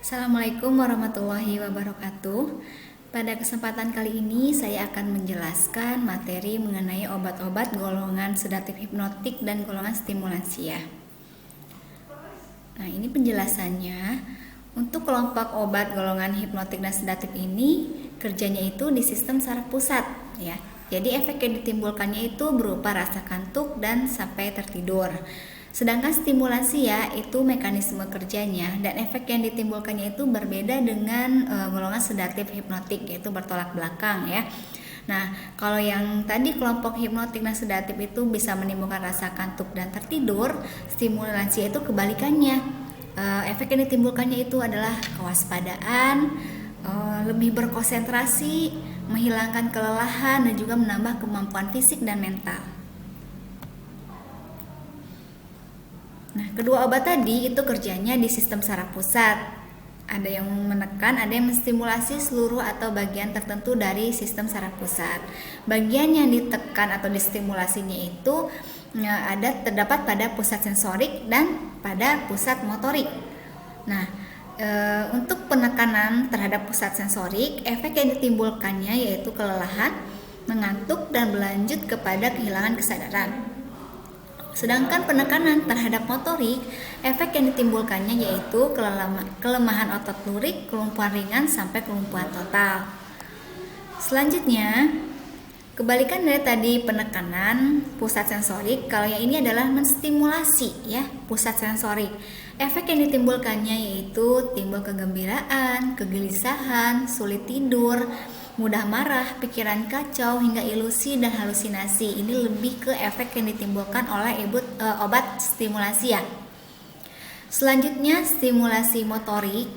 Assalamualaikum warahmatullahi wabarakatuh. Pada kesempatan kali ini saya akan menjelaskan materi mengenai obat-obat golongan sedatif hipnotik dan golongan stimulansia. Nah, ini penjelasannya. Untuk kelompok obat golongan hipnotik dan sedatif ini kerjanya itu di sistem saraf pusat, ya. Jadi efek yang ditimbulkannya itu berupa rasa kantuk dan sampai tertidur. Sedangkan stimulansia itu mekanisme kerjanya dan efek yang ditimbulkannya itu berbeda dengan golongan sedatif hipnotik, yaitu bertolak belakang, ya. Nah, kalau yang tadi kelompok hipnotik dan sedatif itu bisa menimbulkan rasa kantuk dan tertidur, stimulansia itu kebalikannya. Efek yang ditimbulkannya itu adalah kewaspadaan, lebih berkonsentrasi, menghilangkan kelelahan, dan juga menambah kemampuan fisik dan mental. Nah, kedua obat tadi itu kerjanya di sistem saraf pusat. Ada yang menekan, ada yang menstimulasi seluruh atau bagian tertentu dari sistem saraf pusat. Bagian yang ditekan atau distimulasinya itu terdapat pada pusat sensorik dan pada pusat motorik. Nah, untuk penekanan terhadap pusat sensorik, efek yang ditimbulkannya yaitu kelelahan, mengantuk, dan berlanjut kepada kehilangan kesadaran. Sedangkan penekanan terhadap motorik, efek yang ditimbulkannya yaitu kelemahan otot lurik, kelumpuhan ringan, sampai kelumpuhan total. Selanjutnya, kebalikan dari tadi penekanan pusat sensorik, kalau yang ini adalah menstimulasi, ya, pusat sensorik. Efek yang ditimbulkannya yaitu timbul kegembiraan, kegelisahan, sulit tidur, mudah marah, pikiran kacau, hingga ilusi dan halusinasi. Ini lebih ke efek yang ditimbulkan oleh obat stimulasi, ya. Selanjutnya, stimulasi motorik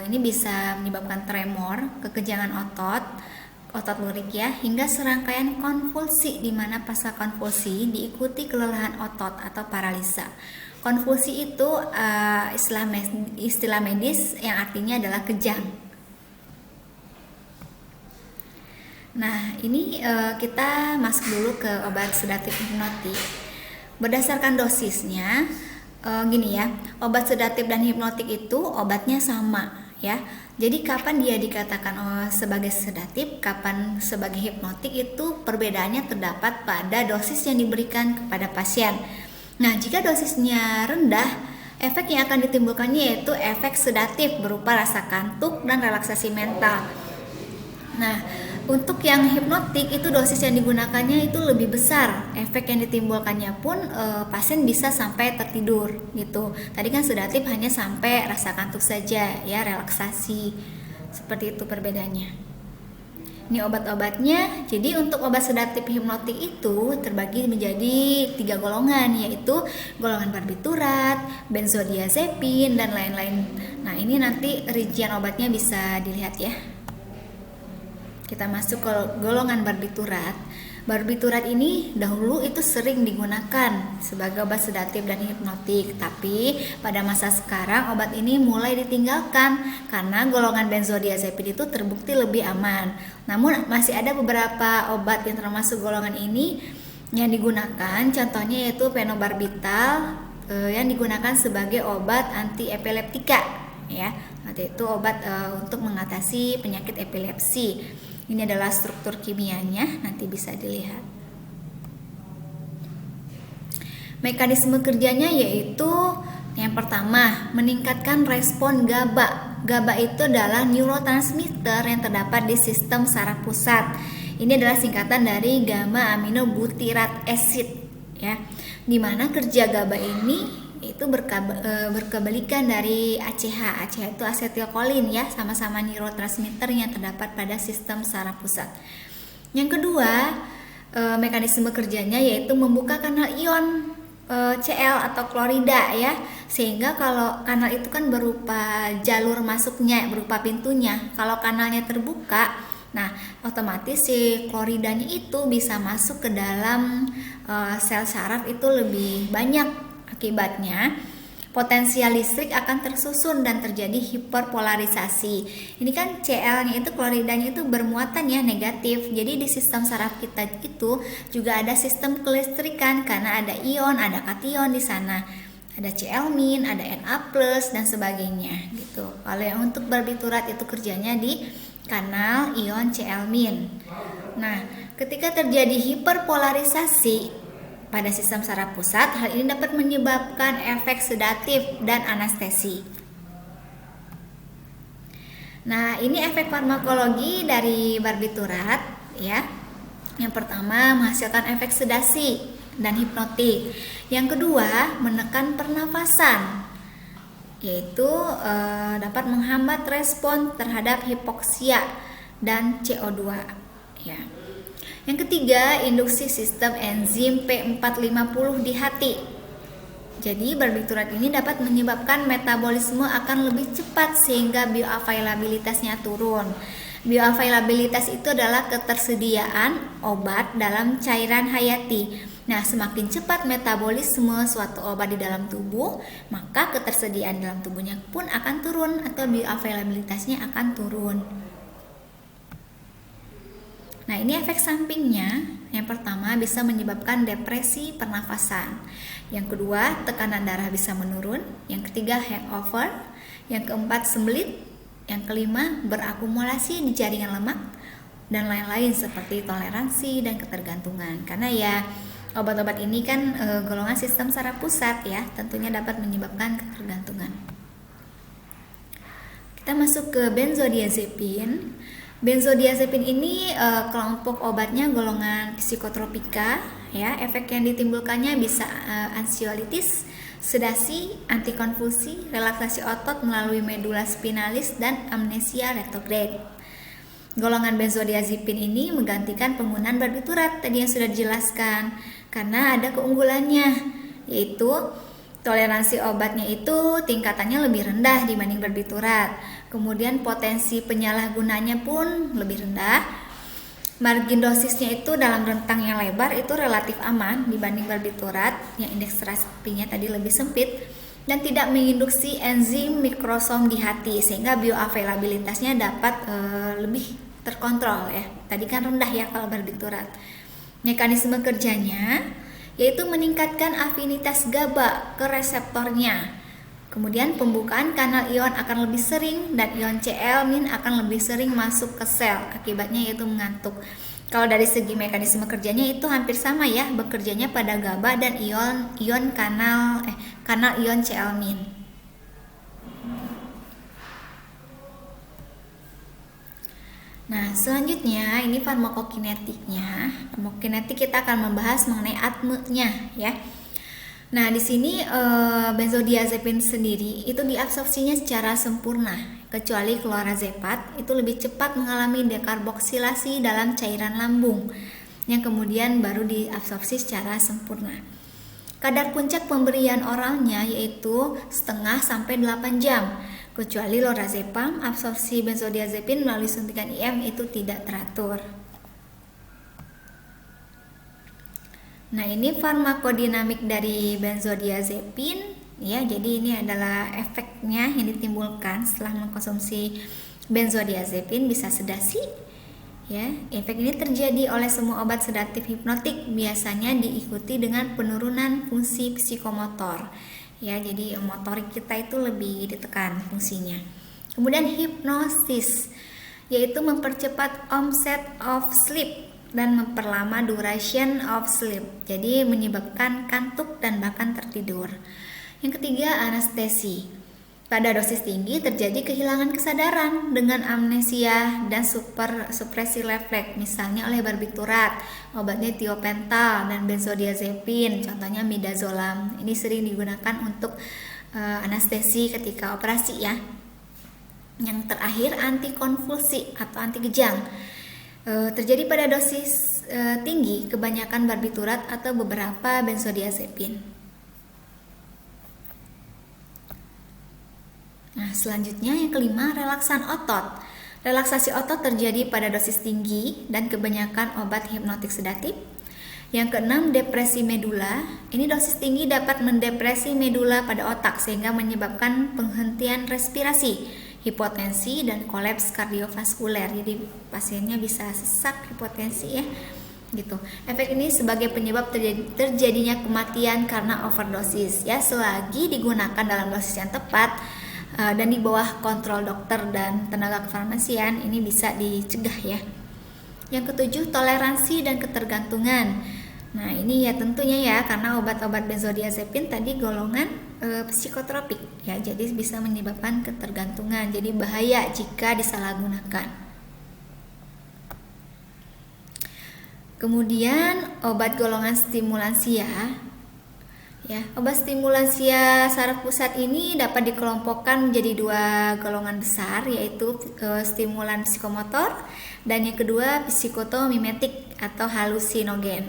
ini bisa menyebabkan tremor, kekejangan otot lurik, ya, hingga serangkaian konvulsi, di mana pasca konvulsi diikuti kelelahan otot atau paralisa. Konvulsi itu istilah medis yang artinya adalah kejang. Nah, ini kita masuk dulu ke obat sedatif hipnotik. Berdasarkan dosisnya, gini ya, obat sedatif dan hipnotik itu obatnya sama, ya. Jadi kapan dia dikatakan sebagai sedatif, kapan sebagai hipnotik, itu perbedaannya terdapat pada dosis yang diberikan kepada pasien. Nah, jika dosisnya rendah, efek yang akan ditimbulkannya yaitu efek sedatif berupa rasa kantuk dan relaksasi mental. Nah, untuk yang hipnotik itu dosis yang digunakannya itu lebih besar. Efek yang ditimbulkannya pun pasien bisa sampai tertidur gitu. Tadi kan sedatif hanya sampai rasa kantuk saja, ya, relaksasi. Seperti itu perbedaannya. Ini obat-obatnya. Jadi untuk obat sedatif hipnotik itu terbagi menjadi 3 golongan, yaitu golongan barbiturat, benzodiazepin, dan lain-lain. Nah, ini nanti rincian obatnya bisa dilihat, ya. Kita masuk ke golongan barbiturat. Barbiturat ini dahulu itu sering digunakan sebagai obat sedatif dan hipnotik, tapi pada masa sekarang obat ini mulai ditinggalkan karena golongan benzodiazepin itu terbukti lebih aman. Namun masih ada beberapa obat yang termasuk golongan ini yang digunakan, contohnya yaitu fenobarbital yang digunakan sebagai obat anti epileptika, ya. Itu obat untuk mengatasi penyakit epilepsi. Ini adalah struktur kimianya, nanti bisa dilihat. Mekanisme kerjanya yaitu yang pertama, meningkatkan respon GABA. GABA itu adalah neurotransmitter yang terdapat di sistem saraf pusat. Ini adalah singkatan dari gamma aminobutyric acid, ya. Di mana kerja GABA ini itu berkebalikan dari ACH. ACH itu asetilkolin, ya, sama-sama neurotransmitter yang terdapat pada sistem saraf pusat. Yang kedua, mekanisme kerjanya yaitu membuka kanal ion Cl atau klorida, ya, sehingga kalau kanal itu kan berupa jalur masuknya, berupa pintunya. Kalau kanalnya terbuka, nah otomatis si kloridanya itu bisa masuk ke dalam sel saraf itu lebih banyak. Akibatnya potensial listrik akan tersusun dan terjadi hiperpolarisasi. Ini kan Cl-nya itu, kloridanya itu bermuatan, ya, negatif. Jadi di sistem saraf kita itu juga ada sistem kelistrikan karena ada ion, ada kation di sana. Ada Cl-, ada Na+, dan sebagainya gitu. Kalau yang untuk barbiturat itu kerjanya di kanal ion Cl-. Nah, ketika terjadi hiperpolarisasi pada sistem saraf pusat, hal ini dapat menyebabkan efek sedatif dan anestesi. Nah, ini efek farmakologi dari barbiturat ya. Yang pertama, menghasilkan efek sedasi dan hipnotik. Yang kedua, menekan pernafasan, yaitu dapat menghambat respon terhadap hipoksia dan CO2 ya. Yang ketiga, induksi sistem enzim P450 di hati. Jadi barbiturat ini dapat menyebabkan metabolisme akan lebih cepat sehingga bioavailabilitasnya turun. Bioavailabilitas itu adalah ketersediaan obat dalam cairan hayati. Nah, semakin cepat metabolisme suatu obat di dalam tubuh, maka ketersediaan dalam tubuhnya pun akan turun atau bioavailabilitasnya akan turun. Nah, ini efek sampingnya. Yang pertama, bisa menyebabkan depresi pernafasan. Yang kedua, tekanan darah bisa menurun. Yang ketiga, hangover. Yang keempat, sembelit. Yang kelima, berakumulasi di jaringan lemak. Dan lain-lain seperti toleransi dan ketergantungan. Karena ya obat-obat ini kan golongan sistem saraf pusat ya, tentunya dapat menyebabkan ketergantungan. Kita masuk ke benzodiazepin. Benzodiazepin ini kelompok obatnya golongan psikotropika ya. Efek yang ditimbulkannya bisa ansiolitis, sedasi, antikonvulsi, relaksasi otot melalui medula spinalis dan amnesia retrograde. Golongan benzodiazepin ini menggantikan penggunaan barbiturat tadi yang sudah dijelaskan karena ada keunggulannya, yaitu toleransi obatnya itu tingkatannya lebih rendah dibanding barbiturat. Kemudian potensi penyalahgunanya pun lebih rendah. Margin dosisnya itu dalam rentang yang lebar itu relatif aman dibanding barbiturat yang indeks terapinya tadi lebih sempit dan tidak menginduksi enzim mikrosom di hati sehingga bioavailabilitasnya dapat lebih terkontrol ya. Tadi kan rendah ya kalau barbiturat. Mekanisme kerjanya yaitu meningkatkan afinitas GABA ke reseptornya. Kemudian pembukaan kanal ion akan lebih sering dan ion Cl- akan lebih sering masuk ke sel, akibatnya yaitu mengantuk. Kalau dari segi mekanisme kerjanya itu hampir sama ya, bekerjanya pada GABA dan ion kanal ion Cl-. Nah, selanjutnya ini farmakokinetiknya. Farmakokinetik kita akan membahas mengenai ATME-nya ya. Nah, di sini benzodiazepin sendiri itu diabsorpsinya secara sempurna, kecuali klorazepam itu lebih cepat mengalami dekarboksilasi dalam cairan lambung, yang kemudian baru diabsorpsi secara sempurna. Kadar puncak pemberian oralnya yaitu setengah sampai 8 jam, kecuali lorazepam, absorpsi benzodiazepin melalui suntikan IM itu tidak teratur. Nah, ini farmakodinamik dari benzodiazepin ya. Jadi ini adalah efeknya yang ditimbulkan setelah mengkonsumsi benzodiazepin, bisa sedasi ya. Efek ini terjadi oleh semua obat sedatif hipnotik, biasanya diikuti dengan penurunan fungsi psikomotor ya. Jadi motorik kita itu lebih ditekan fungsinya. Kemudian hipnosis yaitu mempercepat onset of sleep dan memperlama duration of sleep, jadi menyebabkan kantuk dan bahkan tertidur. Yang ketiga, anestesi. Pada dosis tinggi terjadi kehilangan kesadaran dengan amnesia dan supresi refleks, misalnya oleh barbiturat, obatnya tiopental dan benzodiazepin, contohnya midazolam. Ini sering digunakan untuk anestesi ketika operasi ya. Yang terakhir, antikonvulsi atau anti kejang. Terjadi pada dosis tinggi, kebanyakan barbiturat atau beberapa benzodiazepin. Nah, selanjutnya yang kelima, relaksan otot. Relaksasi otot terjadi pada dosis tinggi dan kebanyakan obat hipnotik sedatif. Yang keenam, depresi medula. Ini dosis tinggi dapat mendepresi medula pada otak sehingga menyebabkan penghentian respirasi, hipotensi dan kolaps kardiovaskuler. Jadi pasiennya bisa sesak, hipotensi ya. gitu. Efek ini sebagai penyebab terjadinya kematian karena overdosis ya, selagi digunakan dalam dosis yang tepat dan di bawah kontrol dokter dan tenaga kefarmasian, ini bisa dicegah ya. Yang ketujuh, toleransi dan ketergantungan. Nah ini ya tentunya ya, karena obat-obat benzodiazepin tadi golongan psikotropik ya, jadi bisa menyebabkan ketergantungan, jadi bahaya jika disalahgunakan. Kemudian obat golongan stimulansia ya, obat stimulansia saraf pusat ini dapat dikelompokkan menjadi dua golongan besar, yaitu stimulan psikomotor dan yang kedua psikotomimetik atau halusinogen.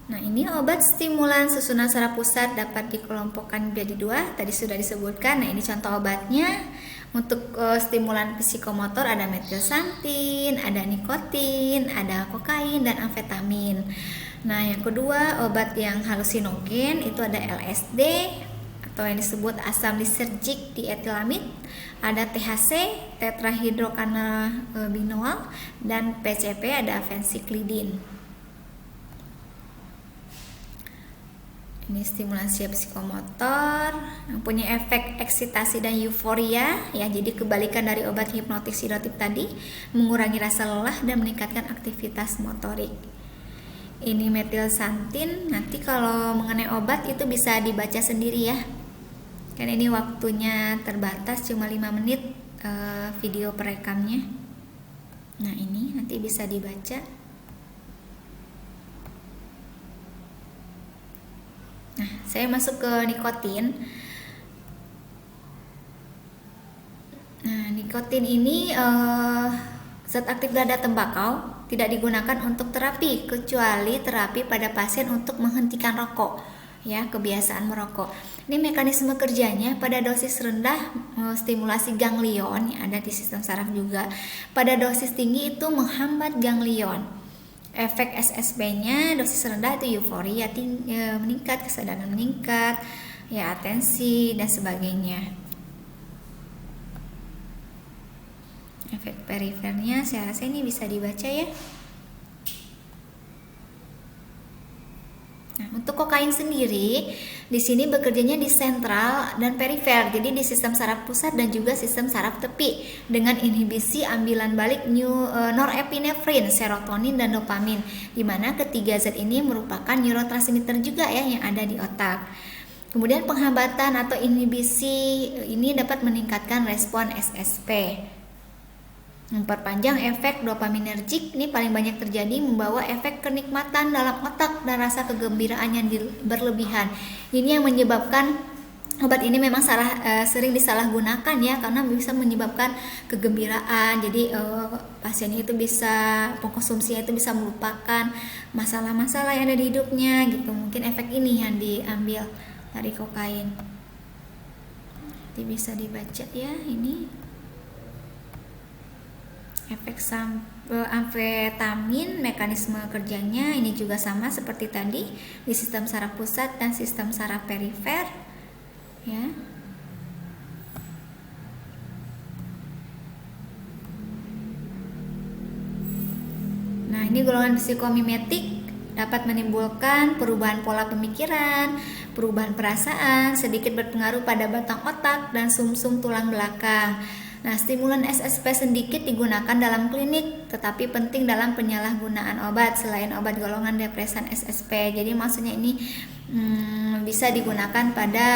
Nah ini obat stimulan susunan saraf pusat dapat dikelompokkan menjadi dua, tadi sudah disebutkan. Nah ini contoh obatnya. Untuk stimulan psikomotor ada metilsantin, ada nikotin, ada kokain dan amfetamin. Nah yang kedua obat yang halusinogen itu ada LSD atau yang disebut asam lisergik dietilamid, ada THC tetrahidrokannabinol dan PCP ada fensiklidin. Ini stimulansia psikomotor yang punya efek eksitasi dan euforia ya, jadi kebalikan dari obat hipnotik sedatif tadi, mengurangi rasa lelah dan meningkatkan aktivitas motorik. Ini metilsantin, nanti kalau mengenai obat itu bisa dibaca sendiri ya, kan ini waktunya terbatas cuma 5 menit video perekamnya. Nah ini nanti bisa dibaca. Nah, saya masuk ke nikotin. Nah, nikotin ini zat aktif pada tembakau tidak digunakan untuk terapi kecuali terapi pada pasien untuk menghentikan rokok, ya, kebiasaan merokok. Ini mekanisme kerjanya pada dosis rendah stimulasi ganglion yang ada di sistem saraf juga. Pada dosis tinggi itu menghambat ganglion. Efek SSB-nya dosis rendah itu euforia meningkat, kesadaran meningkat, ya atensi dan sebagainya. Efek perifernya saya rasa ini bisa dibaca ya. Nah, untuk kokain sendiri di sini bekerjanya di sentral dan perifer, jadi di sistem saraf pusat dan juga sistem saraf tepi dengan inhibisi ambilan balik norepinefrin, serotonin dan dopamin, di mana ketiga zat ini merupakan neurotransmitter juga ya yang ada di otak. Kemudian penghambatan atau inhibisi ini dapat meningkatkan respon SSP. Memperpanjang efek dopaminergik, ini paling banyak terjadi membawa efek kenikmatan dalam otak dan rasa kegembiraan yang berlebihan. Ini yang menyebabkan obat ini memang sering disalahgunakan ya, karena bisa menyebabkan kegembiraan. Jadi pasien itu bisa, pengkonsumsinya itu bisa melupakan masalah-masalah yang ada di hidupnya gitu. Mungkin efek ini yang diambil dari kokain. Nanti bisa dibaca ya ini. Efek amfetamin, mekanisme kerjanya ini juga sama seperti tadi di sistem saraf pusat dan sistem saraf perifer ya. Nah ini golongan psikomimetik dapat menimbulkan perubahan pola pemikiran, perubahan perasaan, sedikit berpengaruh pada batang otak dan sumsum tulang belakang. Nah, stimulan SSP sedikit digunakan dalam klinik, tetapi penting dalam penyalahgunaan obat selain obat golongan depresan SSP. Jadi maksudnya ini bisa digunakan pada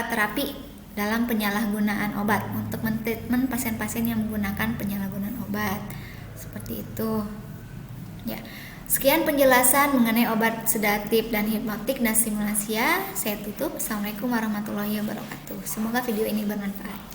terapi dalam penyalahgunaan obat untuk mentreatment pasien-pasien yang menggunakan penyalahgunaan obat. Seperti itu. Ya. Sekian penjelasan mengenai obat sedatif dan hipnotik dan stimulansia. Saya tutup. Assalamualaikum warahmatullahi wabarakatuh. Semoga video ini bermanfaat.